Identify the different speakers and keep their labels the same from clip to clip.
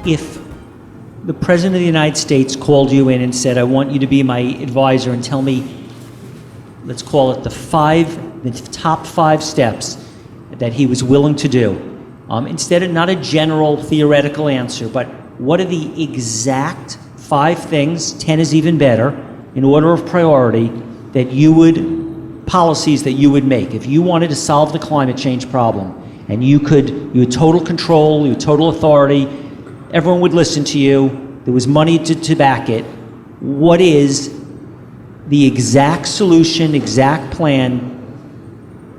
Speaker 1: if the President of the United States called you in and said, I want you to be my advisor and tell me, let's call it the top 5 steps that he was willing to do. Instead of not a general theoretical answer, but what are the exact 5 things, 10 is even better, in order of priority, that you would, policies that you would make. If you wanted to solve the climate change problem, and you had total control, you had total authority, everyone would listen to you, there was money to back it, what is the exact solution, exact plan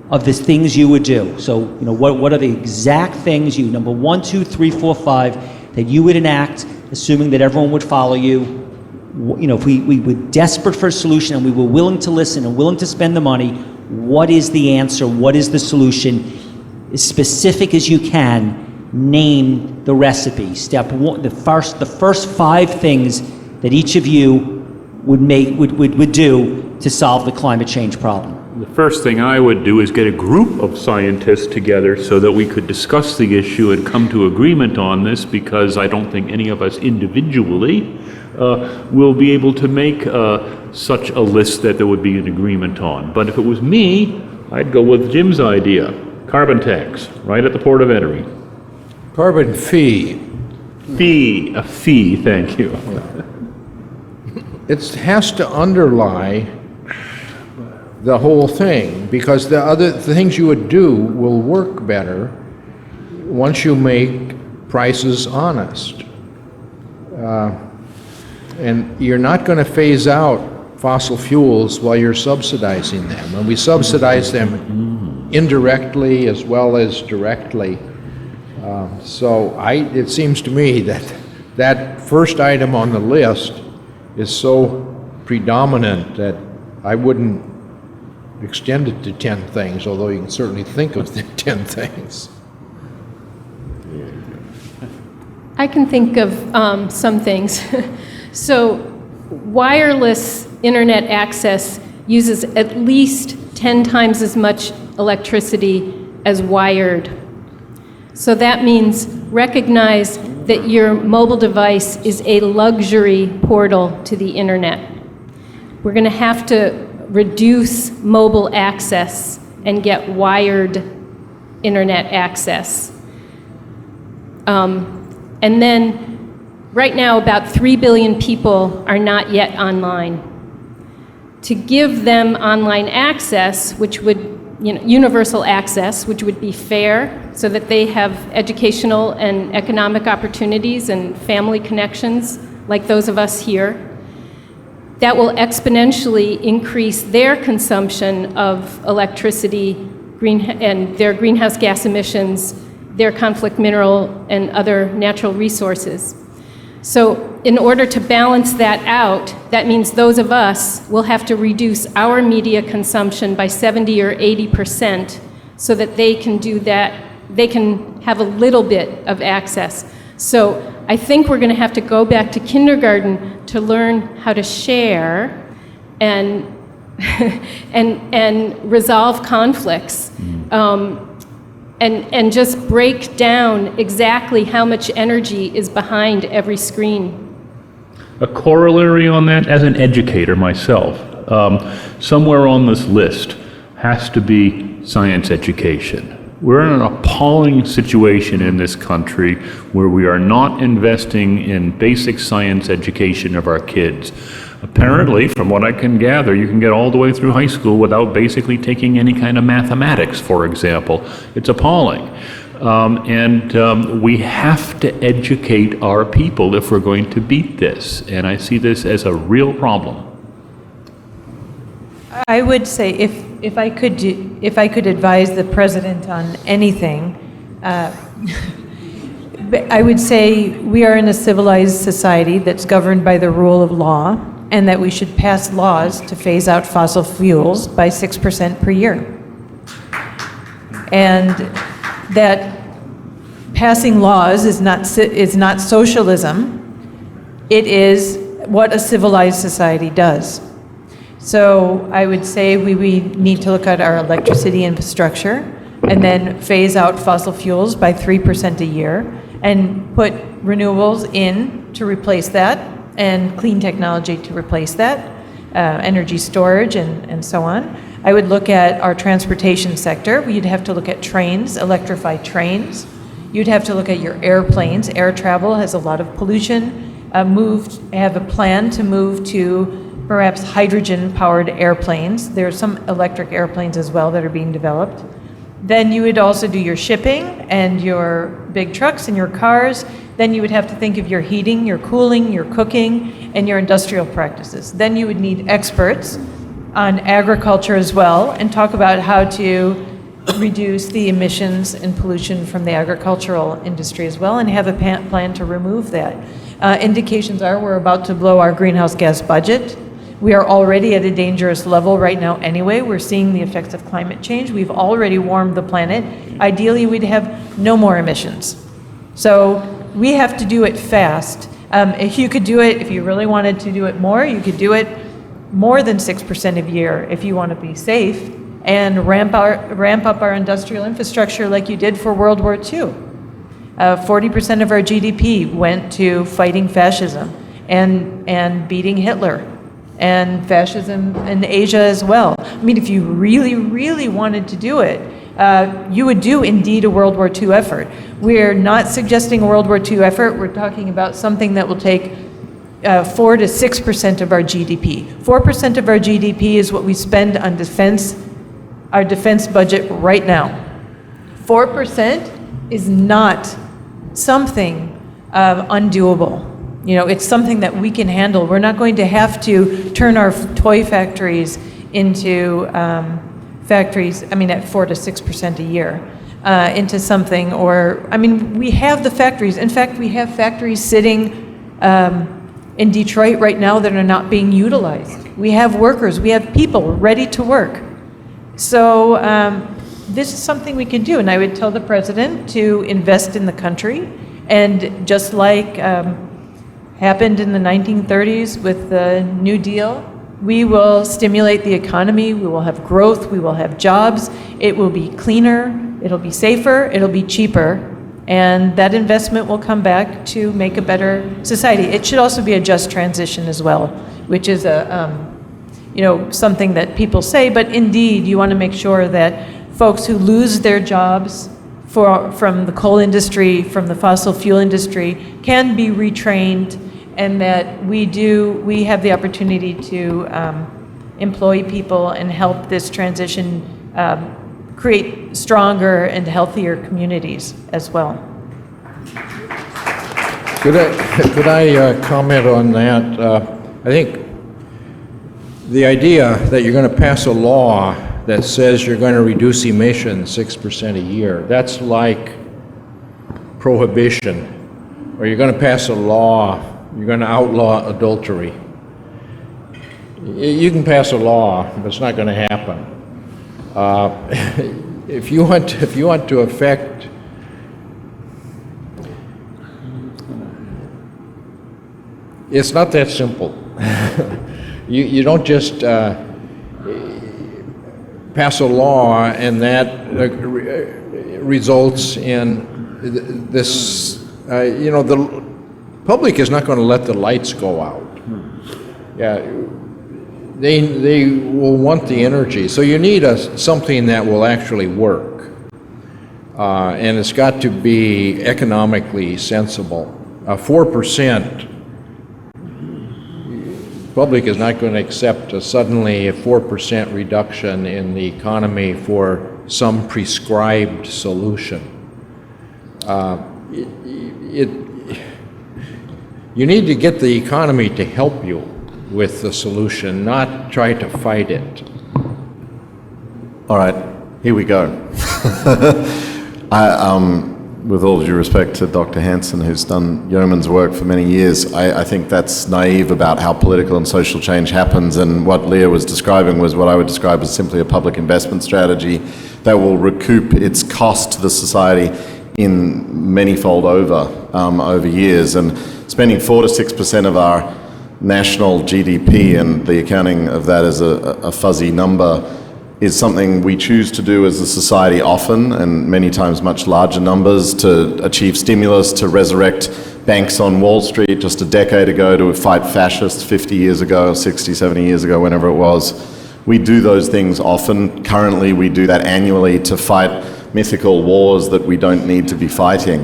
Speaker 1: of the things you would do? So, what are the exact things number 1, 2, 3, 4, 5, that you would enact, assuming that everyone would follow you? If we were desperate for a solution and we were willing to listen and willing to spend the money, what is the answer? What is the solution? As specific as you can, name the recipe. Step 1, the first 5 things that each of you would do to solve the climate change problem.
Speaker 2: The first thing I would do is get a group of scientists together so that we could discuss the issue and come to agreement on this, because I don't think any of us individually will be able to make such a list that there would be an agreement on. But if it was me, I'd go with Jim's idea. Carbon tax, right at the port of entry.
Speaker 3: Carbon fee.
Speaker 2: A fee, thank you.
Speaker 3: It has to underlie the whole thing, because the things you would do will work better once you make prices honest. And you're not going to phase out fossil fuels while you're subsidizing them. And we subsidize them indirectly as well as directly. So it seems to me that first item on the list is so predominant that I wouldn't extend it to 10 things, although you can certainly think of the 10 things.
Speaker 4: I can think of some things. So wireless internet access uses at least 10 times as much electricity as wired. So that means recognize that your mobile device is a luxury portal to the internet. We're going to have to reduce mobile access and get wired internet access. And then right now about 3 billion people are not yet online. To give them online access, which would, universal access, which would be fair, so that they have educational and economic opportunities and family connections like those of us here, that will exponentially increase their consumption of electricity and their greenhouse gas emissions, their conflict mineral and other natural resources. So in order to balance that out, that means those of us will have to reduce our media consumption by 70 or 80% so that they can do that, they can have a little bit of access. So I think we're going to have to go back to kindergarten to learn how to share and and resolve conflicts, and just break down exactly how much energy is behind every screen.
Speaker 2: A corollary on that, as an educator myself, somewhere on this list has to be science education. We're in an appalling situation in this country where we are not investing in basic science education of our kids. Apparently, from what I can gather, you can get all the way through high school without basically taking any kind of mathematics, for example. It's appalling. We have to educate our people if we're going to beat this. And I see this as a real problem.
Speaker 5: I would say if I could advise the president on anything, I would say we are in a civilized society that's governed by the rule of law, and that we should pass laws to phase out fossil fuels by 6% per year. And that passing laws is not socialism. It is what a civilized society does. So I would say we need to look at our electricity infrastructure and then phase out fossil fuels by 3% a year, and put renewables in to replace that, and clean technology to replace that, energy storage and so on. I would look at our transportation sector. You'd have to look at trains, electrified trains. You'd have to look at your airplanes. Air travel has a lot of pollution. Have a plan to move to perhaps hydrogen-powered airplanes. There are some electric airplanes as well that are being developed. Then you would also do your shipping and your big trucks and your cars. Then you would have to think of your heating, your cooling, your cooking, and your industrial practices. Then you would need experts on agriculture as well, and talk about how to reduce the emissions and pollution from the agricultural industry as well, and have a plan to remove that. Indications are we're about to blow our greenhouse gas budget. We are already at a dangerous level right now anyway. We're seeing the effects of climate change. We've already warmed the planet. Ideally, we'd have no more emissions. So we have to do it fast. If you could do it, if you really wanted to do it more, you could do it more than 6% a year if you want to be safe, and ramp up our industrial infrastructure like you did for World War II. 40% of our GDP went to fighting fascism and beating Hitler, and fascism in Asia as well. I mean, if you really, really wanted to do it, you would do indeed a World War II effort. We're not suggesting a World War II effort. We're talking about something that will take 4 to 6% of our GDP. 4% of our GDP is what we spend on defense, our defense budget right now. 4% is not something undoable. You know, it's something that we can handle. We're not going to have to turn our toy factories into factories, I mean, at 4 to 6% a year, into something, or, I mean, we have the factories. In fact, we have factories sitting in Detroit right now that are not being utilized. We have workers, we have people ready to work. So this is something we can do, and I would tell the president to invest in the country, and just like happened in the 1930s with the New Deal, we will stimulate the economy, we will have growth, we will have jobs, it will be cleaner, it'll be safer, it'll be cheaper, and that investment will come back to make a better society. It should also be a just transition as well, which is something that people say, but indeed you want to make sure that folks who lose their jobs from the coal industry, from the fossil fuel industry, can be retrained, and that we have the opportunity to employ people and help this transition create stronger and healthier communities as well.
Speaker 3: Could I comment on that? I think the idea that you're going to pass a law that says you're going to reduce emissions 6% a year, that's like prohibition. Or you're going to pass a law, you're going to outlaw adultery. You can pass a law, but it's not going to happen. If you want to affect it's not that simple. You don't just pass a law and that results in this. The public is not going to let the lights go out. Yeah, they will want the energy. So you need something that will actually work, and it's got to be economically sensible. 4%. Public is not going to accept suddenly a 4% reduction in the economy for some prescribed solution. You need to get the economy to help you with the solution, not try to fight it.
Speaker 6: All right, here we go. With all due respect to Dr. Hansen, who's done yeoman's work for many years, I think that's naive about how political and social change happens, and what Leah was describing was what I would describe as simply a public investment strategy that will recoup its cost to the society in manyfold over years. And spending 4 to 6% of our national GDP, and the accounting of that is a fuzzy number, is something we choose to do as a society often, and many times much larger numbers, to achieve stimulus, to resurrect banks on Wall Street just a decade ago, to fight fascists 50 years ago, 60, 70 years ago, whenever it was. We do those things often. Currently, we do that annually to fight mythical wars that we don't need to be fighting.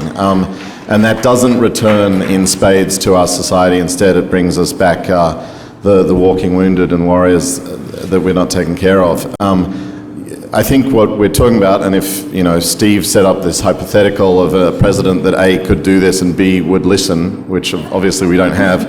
Speaker 6: And that doesn't return in spades to our society. Instead, it brings us back the walking wounded and warriors that we're not taking care of. I think what we're talking about, and if, Steve set up this hypothetical of a president that A, could do this and B, would listen, which obviously we don't have,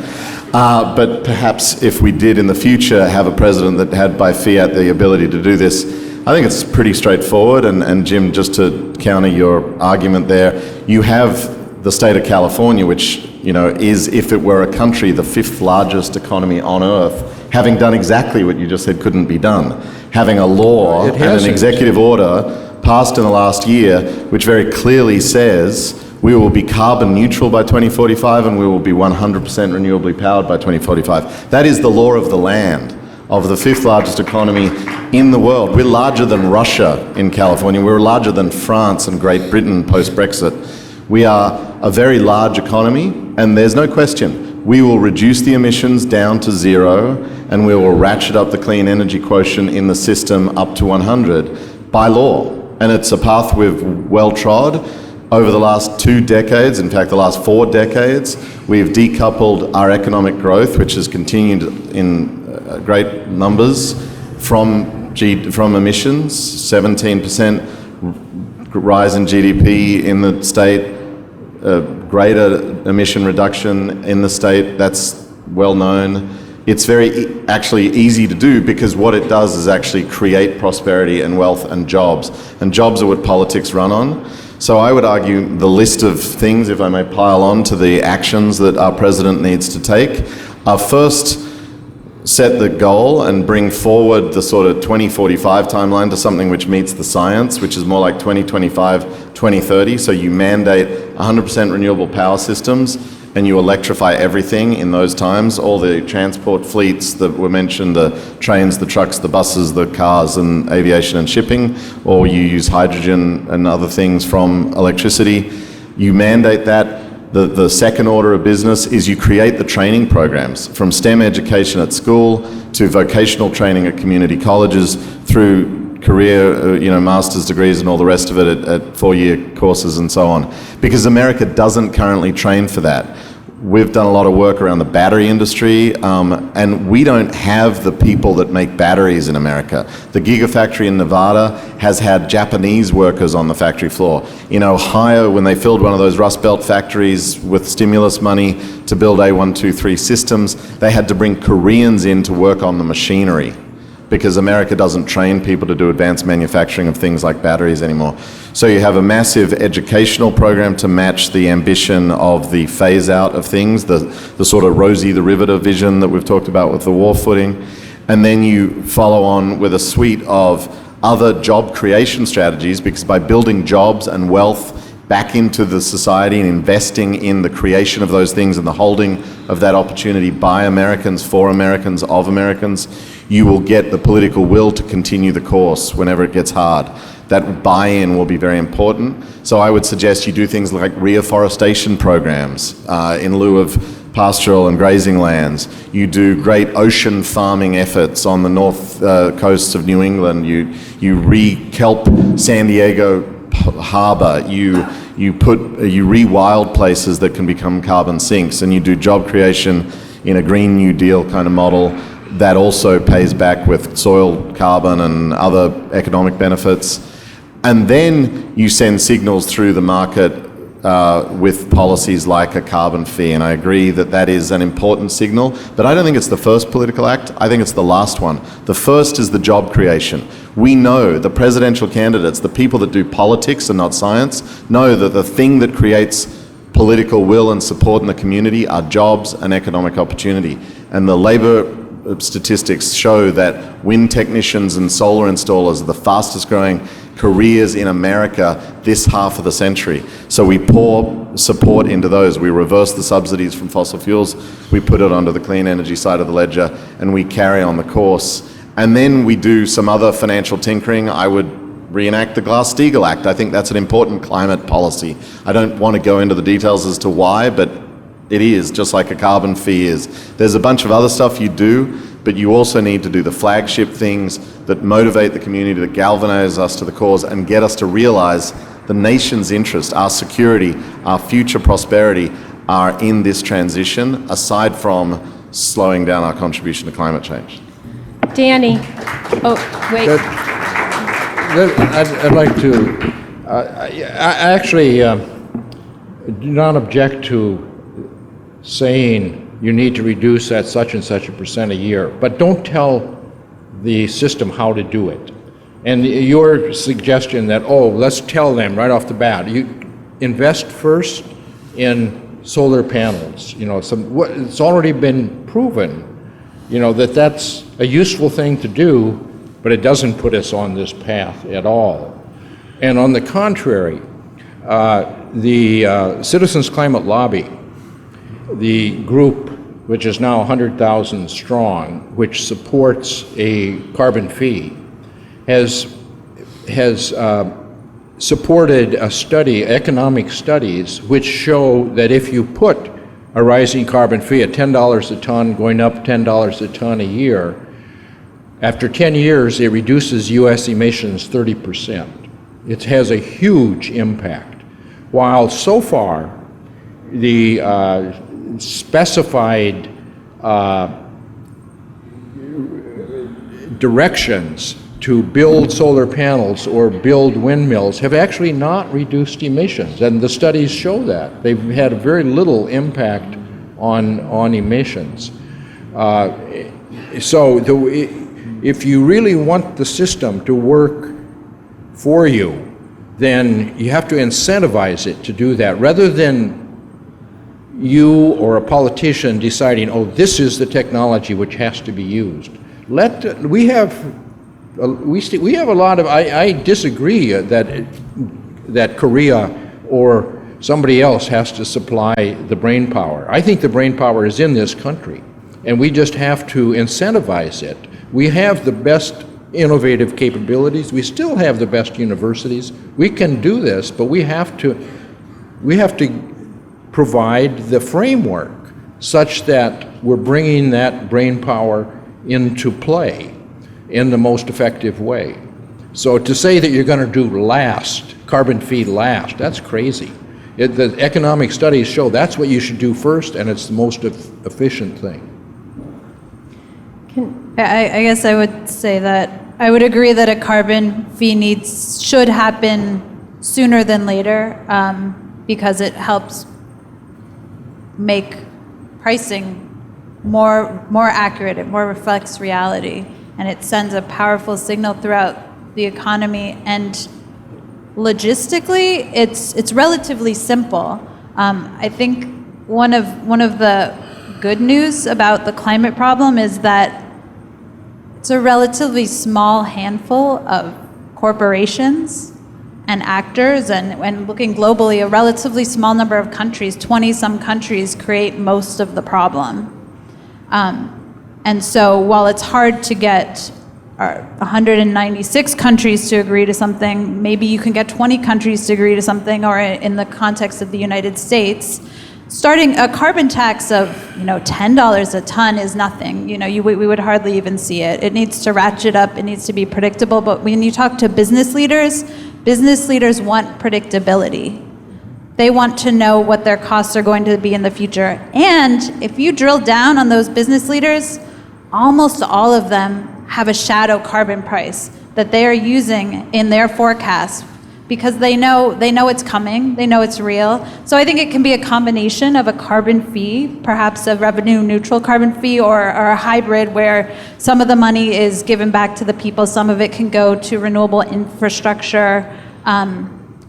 Speaker 6: but perhaps if we did in the future have a president that had by fiat the ability to do this, I think it's pretty straightforward. And Jim, just to counter your argument there, you have the state of California, which is, if it were a country, the 5th largest economy on earth, having done exactly what you just said couldn't be done. Having a law and an executive order passed in the last year, which very clearly says we will be carbon neutral by 2045 and we will be 100% renewably powered by 2045. That is the law of the land of the 5th largest economy in the world. We're larger than Russia in California. We're larger than France and Great Britain post-Brexit. We are a very large economy, and there's no question. We will reduce the emissions down to 0, and we will ratchet up the clean energy quotient in the system up to 100 by law. And it's a path we've well trod. Over the last 2 decades, in fact the last 4 decades, we've decoupled our economic growth, which has continued in great numbers, from emissions. 17% rise in GDP in the state, greater emission reduction in the state. That's well known. It's very actually easy to do, because what it does is actually create prosperity and wealth and jobs. And jobs are what politics run on. So I would argue the list of things, if I may pile on to the actions that our president needs to take, are first, set the goal and bring forward the sort of 2045 timeline to something which meets the science, which is more like 2025, 2030. So you mandate 100% renewable power systems and you electrify everything in those times, all the transport fleets that were mentioned, the trains, the trucks, the buses, the cars, and aviation and shipping, or you use hydrogen and other things from electricity. You mandate that. The second order of business is you create the training programs, from STEM education at school to vocational training at community colleges, through career, master's degrees and all the rest of it at 4-year courses and so on. Because America doesn't currently train for that. We've done a lot of work around the battery industry, and we don't have the people that make batteries in America. The Gigafactory in Nevada has had Japanese workers on the factory floor. In Ohio, when they filled one of those Rust Belt factories with stimulus money to build A123 systems, they had to bring Koreans in to work on the machinery, because America doesn't train people to do advanced manufacturing of things like batteries anymore. So you have a massive educational program to match the ambition of the phase out of things, the sort of Rosie the Riveter vision that we've talked about with the war footing. And then you follow on with a suite of other job creation strategies, because by building jobs and wealth back into the society and investing in the creation of those things and the holding of that opportunity by Americans, for Americans, of Americans, you will get the political will to continue the course whenever it gets hard. That buy-in will be very important. So I would suggest you do things like reforestation programs in lieu of pastoral and grazing lands. You do great ocean farming efforts on the north coasts of New England. You re-kelp San Diego harbor. You re-wild places that can become carbon sinks, and you do job creation in a Green New Deal kind of model that also pays back with soil carbon and other economic benefits. And then you send signals through the market with policies like a carbon fee. And I agree that that is an important signal, but I don't think it's the first political act. I think it's the last one. The first is the job creation. We know, the presidential candidates, the people that do politics and not science, know that the thing that creates political will and support in the community are jobs and economic opportunity. And the labor statistics show that wind technicians and solar installers are the fastest growing careers in America this half of the century. So we pour support into those. We reverse the subsidies from fossil fuels, we put it onto the clean energy side of the ledger, and we carry on the course. and then we do some other financial tinkering, I would reenact the Glass-Steagall Act. I think that's an important climate policy. I don't want to go into the details as to why, but it is, just like a carbon fee is. There's a bunch of other stuff you do, but you also need to do the flagship things that motivate the community, that galvanize us to the cause and get us to realize the nation's interest, our security, our future prosperity are in this transition, aside from slowing down our contribution to climate change.
Speaker 4: Danny. Oh, wait.
Speaker 3: I'd like to, I actually do not object to saying you need to reduce at such and such a percent a year, but don't tell the system how to do it. And your suggestion that, oh, let's tell them right off the bat, you invest first in solar panels, it's already been proven, that that's a useful thing to do, but it doesn't put us on this path at all. And on the contrary, the Citizens Climate Lobby, the group which is now 100,000 strong, which supports a carbon fee, has supported a study, economic studies, which show that if you put a rising carbon fee at $10 a ton, going up $10 a ton a year, after 10 years, it reduces U.S. emissions 30%. It has a huge impact. While so far, the specified directions to build solar panels or build windmills have actually not reduced emissions, and the studies show that. They've had very little impact on emissions. If you really want the system to work for you, then you have to incentivize it to do that, rather than you or a politician deciding, oh, this is the technology which has to be used. We have a lot of, I disagree that Korea or somebody else has to supply the brain power. I think the brain power is in this country, and we just have to incentivize it. We have the best innovative capabilities. We still have the best universities. We can do this, but we have to provide the framework such that we're bringing that brain power into play in the most effective way. So to say that you're going to do carbon fee last, that's crazy. The economic studies show that's what you should do first, and it's the most efficient thing.
Speaker 7: I guess I would say that I would agree that a carbon fee should happen sooner than later, because it helps make pricing more accurate. It more reflects reality, and it sends a powerful signal throughout the economy. And logistically, it's relatively simple. I think one of the good news about the climate problem is that it's a relatively small handful of corporations and actors, and looking globally, a relatively small number of countries, 20-some countries, create most of the problem. And so while it's hard to get 196 countries to agree to something, maybe you can get 20 countries to agree to something, or in the context of the United States, starting a carbon tax of $10 a ton is nothing. We would hardly even see it. It needs to ratchet up, it needs to be predictable, but when you talk to business leaders want predictability. They want to know what their costs are going to be in the future. And if you drill down on those business leaders, almost all of them have a shadow carbon price that they are using in their forecast, because they know it's coming, they know it's real. So I think it can be a combination of a carbon fee, perhaps a revenue neutral carbon fee, or a hybrid where some of the money is given back to the people, some of it can go to renewable infrastructure,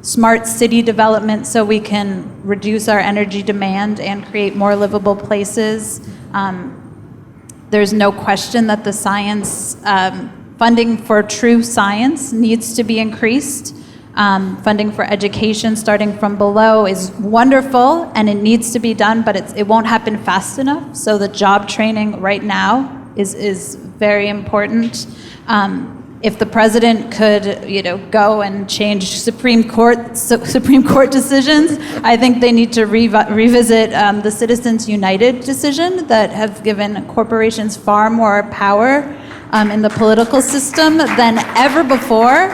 Speaker 7: smart city development so we can reduce our energy demand and create more livable places. There's no question that the science, funding for true science needs to be increased. Funding for education starting from below is wonderful, and it needs to be done, but it won't happen fast enough. So the job training right now is very important. If the president could, go and change Supreme Court decisions, I think they need to revisit the Citizens United decision that have given corporations far more power in the political system than ever before.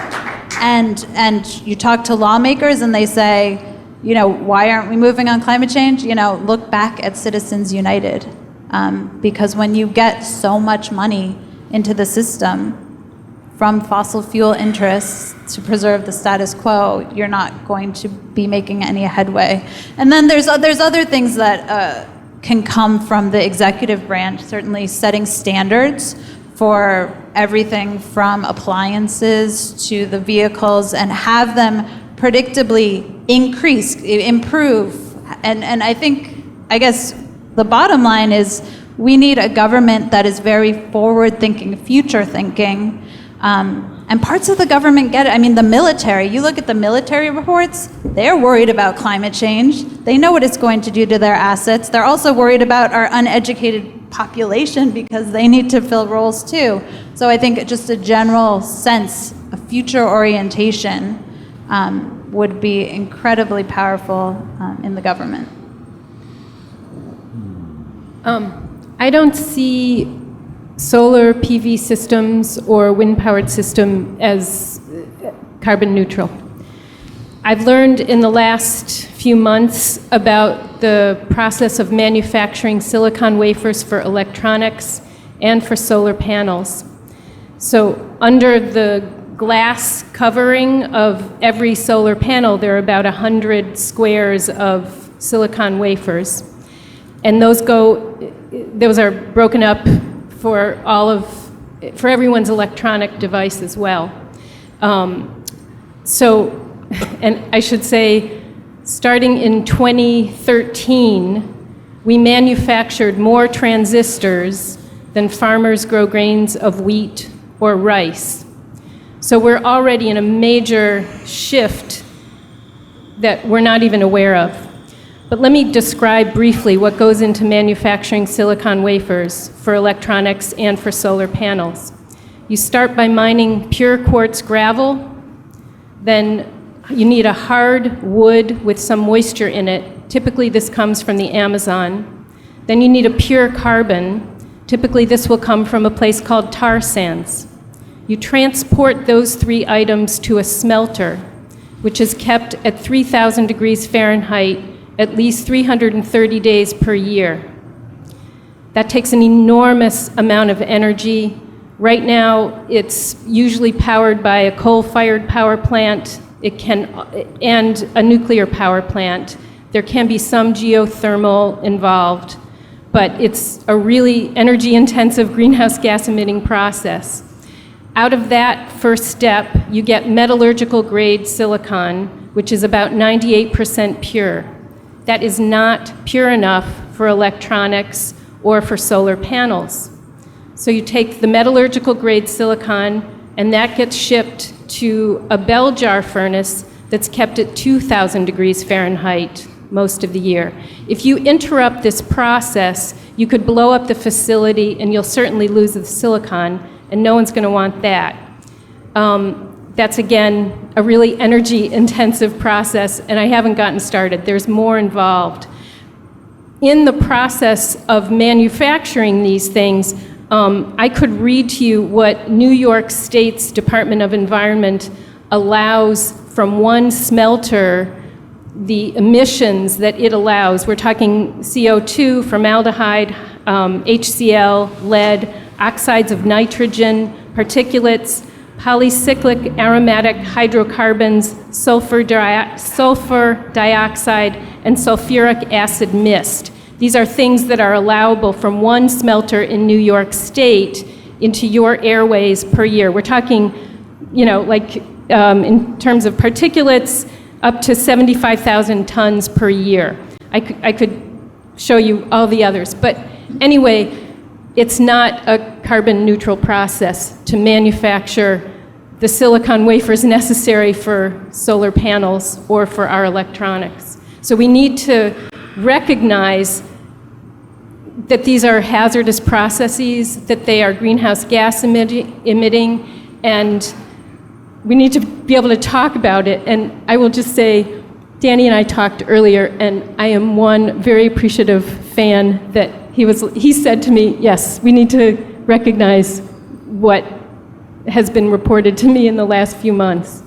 Speaker 7: And you talk to lawmakers and they say, why aren't we moving on climate change? Look back at Citizens United. Because when you get so much money into the system from fossil fuel interests to preserve the status quo, you're not going to be making any headway. And then there's other things that can come from the executive branch, certainly setting standards for everything from appliances to the vehicles, and have them predictably improve. And I guess the bottom line is we need a government that is very forward-thinking, future-thinking, and parts of the government get it. I mean, the military, you look at the military reports, they're worried about climate change. They know what it's going to do to their assets. They're also worried about our uneducated population because they need to fill roles too. So I think just a general sense of future orientation would be incredibly powerful in the government.
Speaker 4: I don't see solar PV systems or wind-powered system as carbon neutral. I've learned in the last few months about the process of manufacturing silicon wafers for electronics and for solar panels. So under the glass covering of every solar panel, there are about 100 squares of silicon wafers. And those are broken up for everyone's electronic device as well. And I should say, starting in 2013, we manufactured more transistors than farmers grow grains of wheat or rice. So we're already in a major shift that we're not even aware of. But let me describe briefly what goes into manufacturing silicon wafers for electronics and for solar panels. You start by mining pure quartz gravel, then you need a hard wood with some moisture in it. Typically this comes from the Amazon. Then you need a pure carbon. Typically this will come from a place called tar sands. You transport those three items to a smelter, which is kept at 3,000 degrees Fahrenheit at least 330 days per year. That takes an enormous amount of energy. Right now, it's usually powered by a coal-fired power plant and a nuclear power plant. There can be some geothermal involved, but it's a really energy-intensive greenhouse gas-emitting process. Out of that first step, you get metallurgical-grade silicon, which is about 98% pure. That is not pure enough for electronics or for solar panels. So you take the metallurgical grade silicon and that gets shipped to a bell jar furnace that's kept at 2,000 degrees Fahrenheit most of the year. If you interrupt this process, you could blow up the facility and you'll certainly lose the silicon, and no one's going to want that. That's, again, a really energy-intensive process, and I haven't gotten started. There's more involved. In the process of manufacturing these things, I could read to you what New York State's Department of Environment allows from one smelter, the emissions that it allows. We're talking CO2, formaldehyde, HCl, lead, oxides of nitrogen, particulates, polycyclic aromatic hydrocarbons, sulfur dioxide, and sulfuric acid mist. These are things that are allowable from one smelter in New York State into your airways per year. We're talking, in terms of particulates, up to 75,000 tons per year. I could show you all the others. But anyway, it's not a carbon neutral process to manufacture the silicon wafers necessary for solar panels or for our electronics. So we need to recognize that these are hazardous processes, that they are greenhouse gas emitting, and we need to be able to talk about it. And I will just say, Danny and I talked earlier, and I am one very appreciative fan that he said to me, yes, we need to recognize what has been reported to me in the last few months.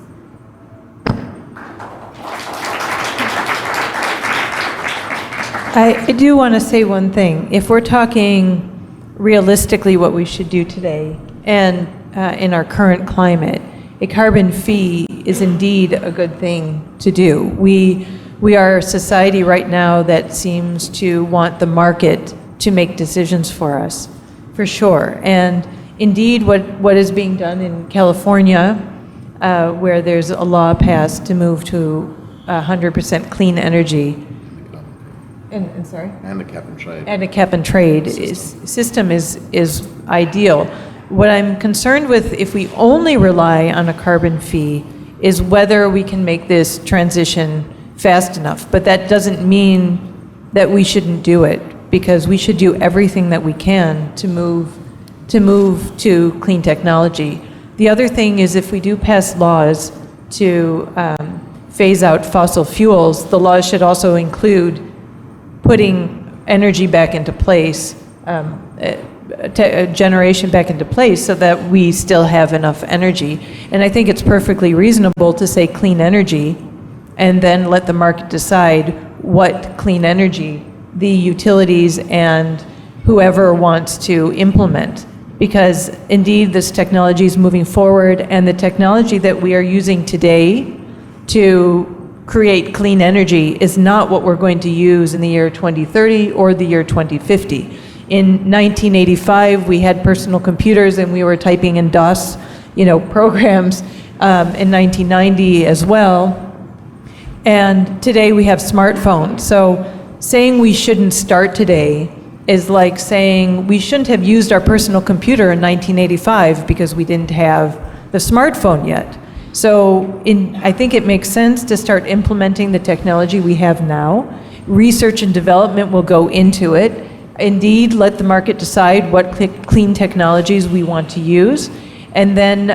Speaker 5: I do want to say one thing. If we're talking realistically what we should do today, and in our current climate, a carbon fee is indeed a good thing to do. We are a society right now that seems to want the market to make decisions for us, for sure. And indeed, what is being done in California, where there's a law passed to move to 100% clean energy, and sorry?
Speaker 6: And a cap and trade.
Speaker 5: And a cap and trade system is ideal. What I'm concerned with, if we only rely on a carbon fee, is whether we can make this transition fast enough. But that doesn't mean that we shouldn't do it, because we should do everything that we can to move to clean technology. The other thing is, if we do pass laws to phase out fossil fuels, the laws should also include putting energy back into place, generation back into place, so that we still have enough energy. And I think it's perfectly reasonable to say clean energy and then let the market decide what clean energy the utilities and whoever wants to implement. Because indeed, this technology is moving forward, and the technology that we are using today to create clean energy is not what we're going to use in the year 2030 or the year 2050. In 1985, we had personal computers and we were typing in DOS, programs, in 1990 as well. And today we have smartphones. So saying we shouldn't start today is like saying we shouldn't have used our personal computer in 1985 because we didn't have the smartphone yet. So I think it makes sense to start implementing the technology we have now. Research and development will go into it. Indeed, let the market decide what clean technologies we want to use, and then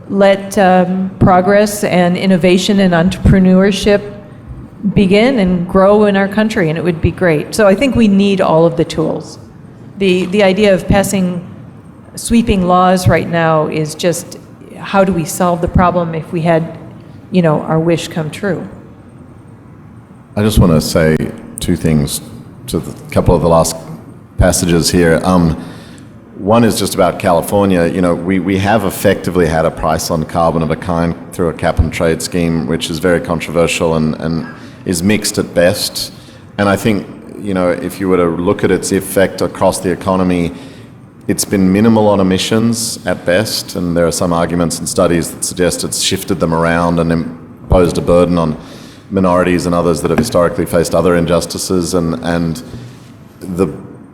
Speaker 5: let progress and innovation and entrepreneurship begin and grow in our country, and it would be great. So I think we need all of the tools. The idea of passing sweeping laws right now is just, how do we solve the problem if we had, our wish come true?
Speaker 6: I just want to say two things to a couple of the last passages here. One is just about California. We have effectively had a price on carbon of a kind through a cap and trade scheme, which is very controversial and is mixed at best. And I think, if you were to look at its effect across the economy, it's been minimal on emissions at best, and there are some arguments and studies that suggest it's shifted them around and imposed a burden on minorities and others that have historically faced other injustices, and the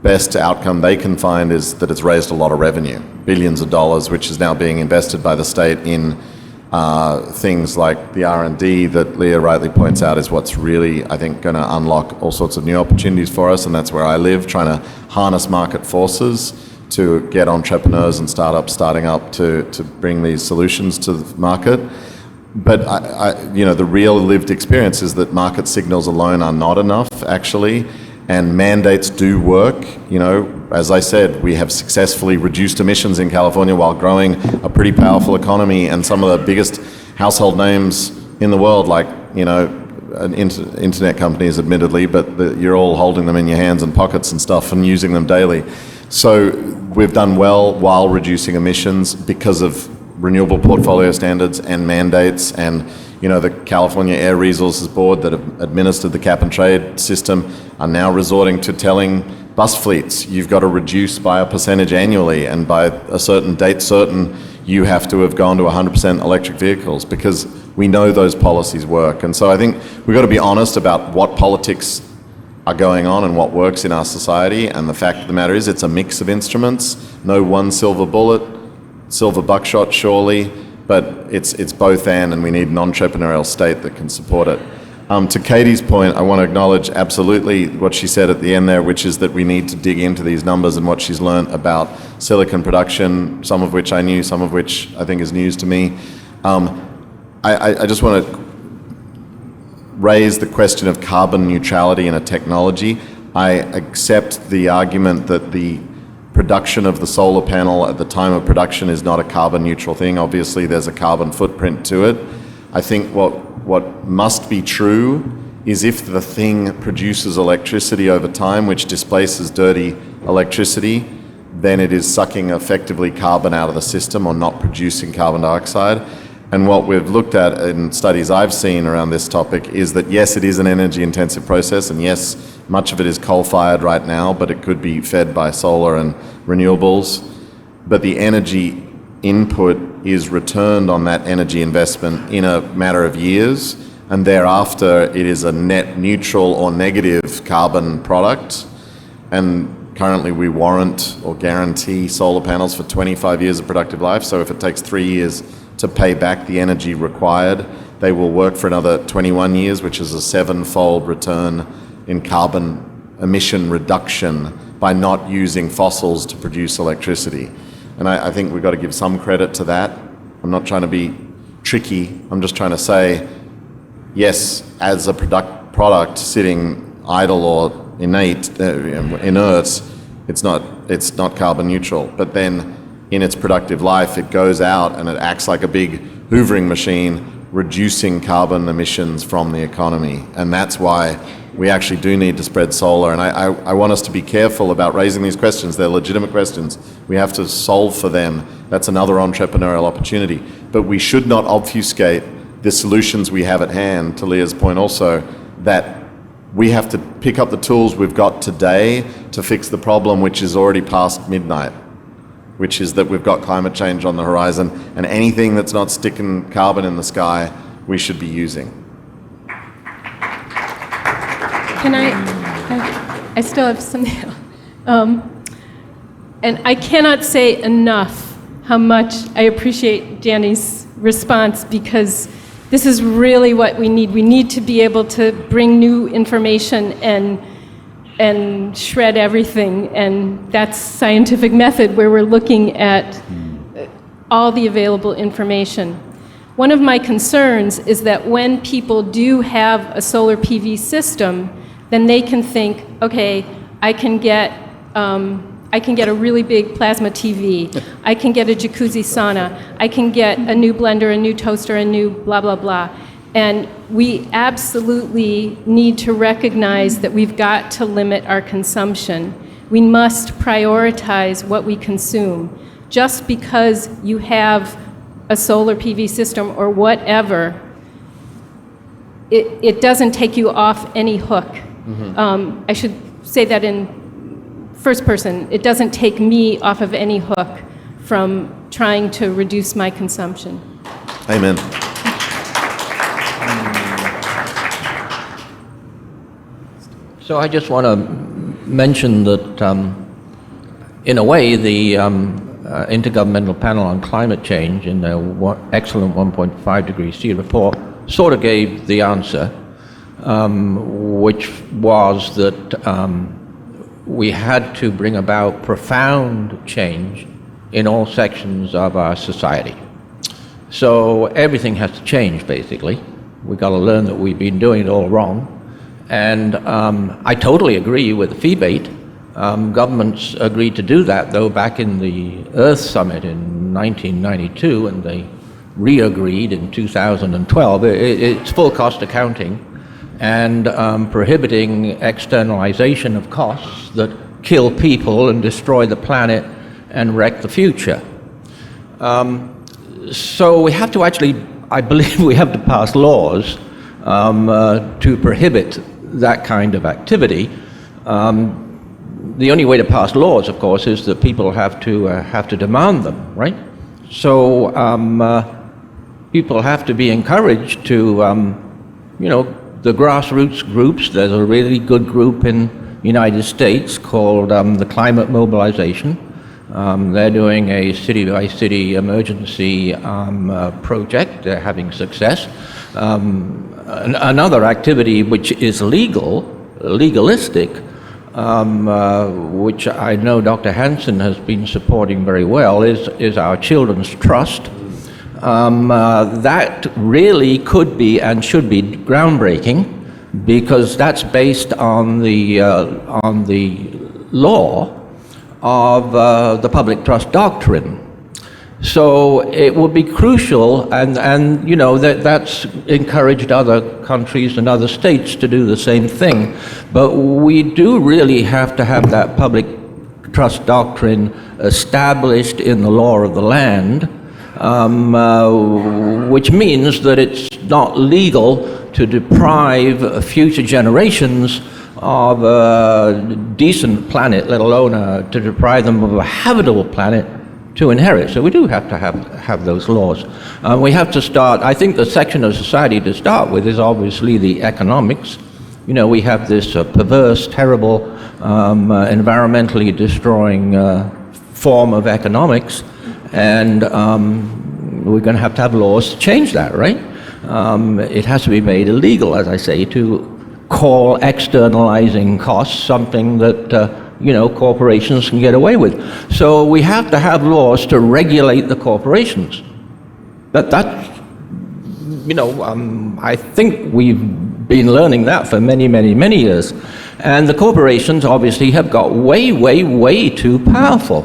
Speaker 6: best outcome they can find is that it's raised a lot of revenue, billions of dollars, which is now being invested by the state in things like the R&D that Leah rightly points out is what's really, I think, going to unlock all sorts of new opportunities for us, and that's where I live, trying to harness market forces to get entrepreneurs and startups starting up to bring these solutions to the market. But the real lived experience is that market signals alone are not enough, actually, and mandates do work. As I said, we have successfully reduced emissions in California while growing a pretty powerful economy, and some of the biggest household names in the world, like internet companies, admittedly, but you're all holding them in your hands and pockets and stuff and using them daily. So we've done well while reducing emissions because of renewable portfolio standards and mandates, and the California Air Resources Board that have administered the cap and trade system are now resorting to telling bus fleets, you've got to reduce by a percentage annually, and by a certain date certain, you have to have gone to 100% electric vehicles, because we know those policies work. And so I think we've got to be honest about what politics are going on and what works in our society, and the fact of the matter is it's a mix of instruments, no one silver bullet, silver buckshot surely, but it's both and we need an entrepreneurial state that can support it. To Katie's point, I want to acknowledge absolutely what she said at the end there, which is that we need to dig into these numbers and what she's learned about silicon production, some of which I knew, some of which I think is news to me. I just want to raise the question of carbon neutrality in a technology. I accept the argument that the production of the solar panel at the time of production is not a carbon neutral thing. Obviously, there's a carbon footprint to it. I think what must be true is if the thing produces electricity over time, which displaces dirty electricity, then it is sucking effectively carbon out of the system or not producing carbon dioxide. And what we've looked at in studies I've seen around this topic is that yes, it is an energy intensive process, and yes, much of it is coal fired right now, but it could be fed by solar and renewables. But the energy input is returned on that energy investment in a matter of years, and thereafter it is a net neutral or negative carbon product. And currently we warrant or guarantee solar panels for 25 years of productive life, so if it takes 3 years to pay back the energy required, they will work for another 21 years, which is a 7-fold return in carbon emission reduction by not using fossils to produce electricity. And I think we've got to give some credit to that. I'm not trying to be tricky. I'm just trying to say, yes, as a product sitting idle or inert, it's not carbon neutral. But then in its productive life, it goes out and it acts like a big hoovering machine, reducing carbon emissions from the economy. And that's why we actually do need to spread solar. And I want us to be careful about raising these questions. They're legitimate questions. We have to solve for them. That's another entrepreneurial opportunity. But we should not obfuscate the solutions we have at hand, to Leah's point also, that we have to pick up the tools we've got today to fix the problem which is already past midnight, which is that we've got climate change on the horizon, and anything that's not sticking carbon in the sky, we should be using.
Speaker 4: Can I still have something else. And I cannot say enough how much I appreciate Danny's response, because this is really what we need. We need to be able to bring new information and shred everything, and that's scientific method, where we're looking at all the available information. One of my concerns is that when people do have a solar PV system, then they can think, okay, I can get a really big plasma TV, I can get a jacuzzi sauna, I can get a new blender, a new toaster, a new blah, blah, blah. And we absolutely need to recognize that we've got to limit our consumption. We must prioritize what we consume. Just because you have a solar PV system or whatever, it doesn't take you off any hook. Mm-hmm. I should say that in first person. It doesn't take me off of any hook from trying to reduce my consumption.
Speaker 6: Amen.
Speaker 8: So I just want to mention that, in a way, the Intergovernmental Panel on Climate Change, in their excellent 1.5 degrees C report, sort of gave the answer, which was that we had to bring about profound change in all sections of our society. So everything has to change, basically. We've got to learn that we've been doing it all wrong. And I totally agree with the FEBATE. Governments agreed to do that, though, back in the Earth Summit in 1992, and they re-agreed in 2012. It's full cost accounting and prohibiting externalization of costs that kill people and destroy the planet and wreck the future. So we have to actually, I believe we have to pass laws to prohibit that kind of activity. The only way to pass laws, of course, is that people have to demand them, right? So people have to be encouraged to, the grassroots groups. There's a really good group in the United States called the Climate Mobilization, They're doing a city-by-city emergency project. They're having success. Another activity which is legalistic, which I know Dr. Hansen has been supporting very well, is our Children's Trust. That really could be and should be groundbreaking, because that's based on the law of the public trust doctrine. So it would be crucial, and you know, that's encouraged other countries and other states to do the same thing. But we do really have to have that public trust doctrine established in the law of the land, which means that it's not legal to deprive future generations of a decent planet, let alone to deprive them of a habitable planet to inherit. So we do have to have those laws. We have to start, I think the section of society to start with is obviously the economics. You know, we have this perverse, terrible, environmentally destroying form of economics, and we're going to have laws to change that, right? It has to be made illegal, as I say, to call externalizing costs something that you know, corporations can get away with. So we have to have laws to regulate the corporations. That's you know, I think we've been learning that for many, many, many years. And the corporations obviously have got way, way, way too powerful.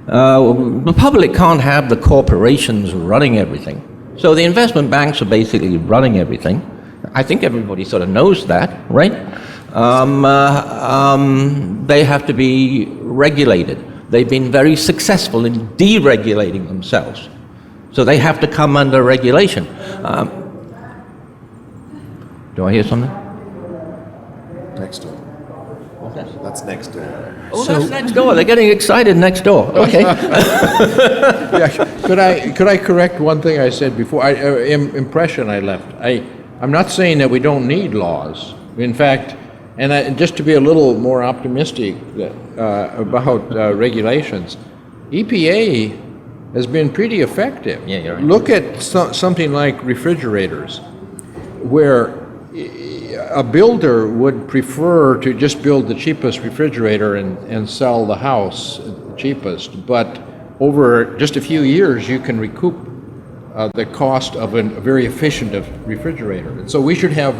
Speaker 8: The public can't have the corporations running everything. So the investment banks are basically running everything. I think everybody sort of knows that, right? They have to be regulated. They've been very successful in deregulating themselves. So they have to come under regulation. Do I hear something?
Speaker 6: Next door. That's next door.
Speaker 8: Oh, that's next door. They're getting excited next door. Okay.
Speaker 3: Yeah, could I correct one thing I said before? Impression I left. I'm not saying that we don't need laws. In fact, just to be a little more optimistic about regulations, EPA has been pretty effective.
Speaker 8: Yeah, you're right.
Speaker 3: Look at something like refrigerators, where a builder would prefer to just build the cheapest refrigerator and sell the house cheapest, but over just a few years you can recoup the cost of a very efficient refrigerator. And so we should have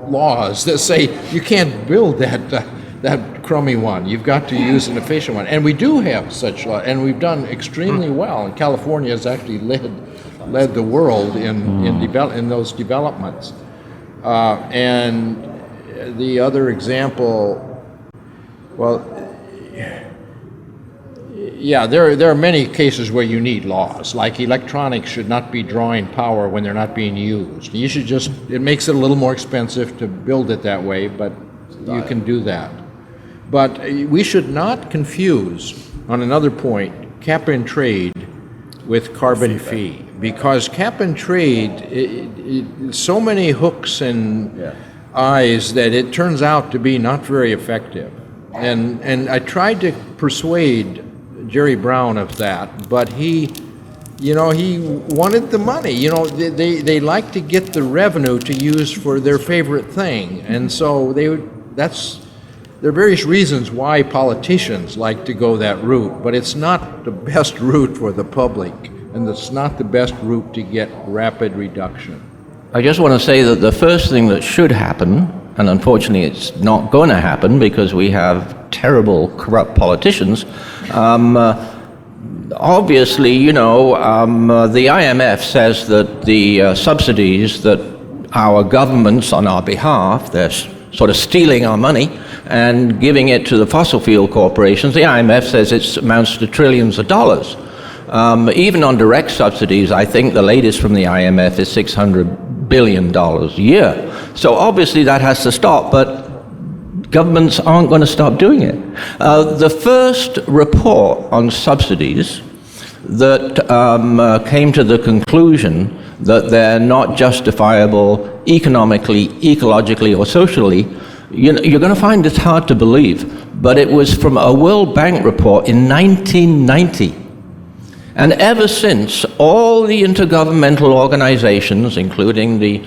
Speaker 3: laws that say you can't build that crummy one. You've got to use an efficient one. And we do have such laws, and we've done extremely well. And California has actually led the world in those developments. And the other example, well, yeah, there are many cases where you need laws, like electronics should not be drawing power when they're not being used. You should just, it makes it a little more expensive to build it that way, but you can do that. But we should not confuse, on another point, cap and trade with carbon fee, because cap and trade, so many hooks and eyes that it turns out to be not very effective. And I tried to persuade Jerry Brown of that, but he wanted the money. They like to get the revenue to use for their favorite thing, and so there are various reasons why politicians like to go that route, but it's not the best route for the public, and it's not the best route to get rapid reduction.
Speaker 8: I just want to say that the first thing that should happen, and unfortunately it's not going to happen because we have terrible corrupt politicians, obviously, the IMF says that the subsidies that our governments on our behalf, they're sort of stealing our money and giving it to the fossil fuel corporations. The IMF says it amounts to trillions of dollars. Even on direct subsidies, I think the latest from the IMF is $600 billion a year. So obviously that has to stop, but governments aren't going to stop doing it. The first report on subsidies that came to the conclusion that they're not justifiable economically, ecologically, or socially, you're going to find it's hard to believe. but it was from a World Bank report in 1990. And ever since, all the intergovernmental organizations, including the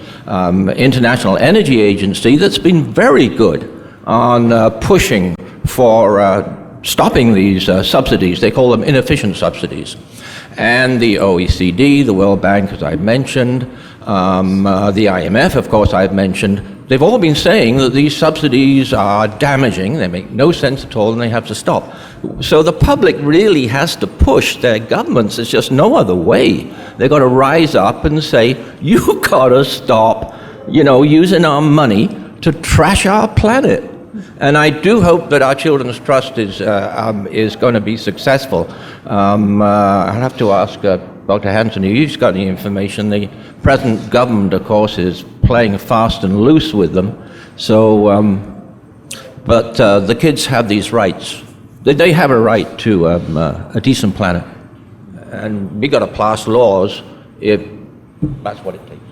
Speaker 8: International Energy Agency, that's been very good on pushing for stopping these subsidies. They call them inefficient subsidies. And the OECD, the World Bank, as I've mentioned, the IMF, of course, I've mentioned, they've all been saying that these subsidies are damaging, they make no sense at all, and they have to stop. So the public really has to push their governments. There's just no other way. They've got to rise up and say, you've got to stop, using our money to trash our planet. And I do hope that our Children's Trust is going to be successful. I'll have to ask Dr. Hansen if he's got any information. The present government, of course, is playing fast and loose with them. So, but the kids have these rights. They have a right to a decent planet. And we got to pass laws if that's what it takes.